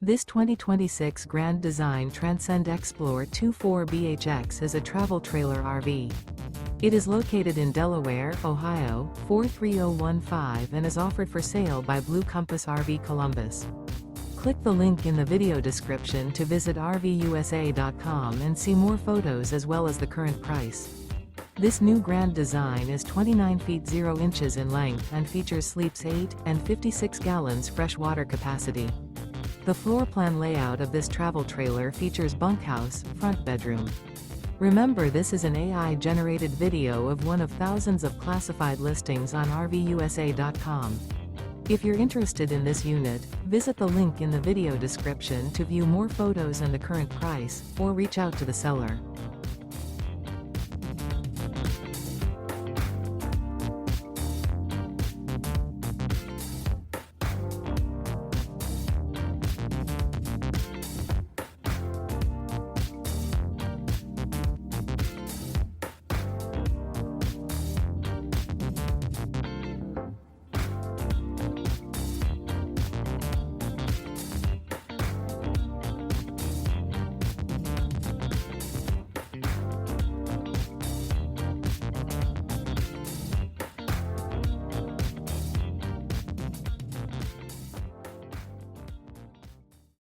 This 2026 Grand Design Transcend Xplor 24BHX is a travel trailer RV. It is located in Delaware, Ohio, 43015 and is offered for sale by Blue Compass RV Columbus. Click the link in the video description to visit RVUSA.com and see more photos as well as the current price. This new Grand Design is 29 feet 0 inches in length and features sleeps 8 and 56 gallons fresh water capacity. The floor plan layout of this travel trailer features bunkhouse, front bedroom. Remember, this is an AI-generated video of one of thousands of classified listings on RVUSA.com. If you're interested in this unit, visit the link in the video description to view more photos and the current price, or reach out to the seller.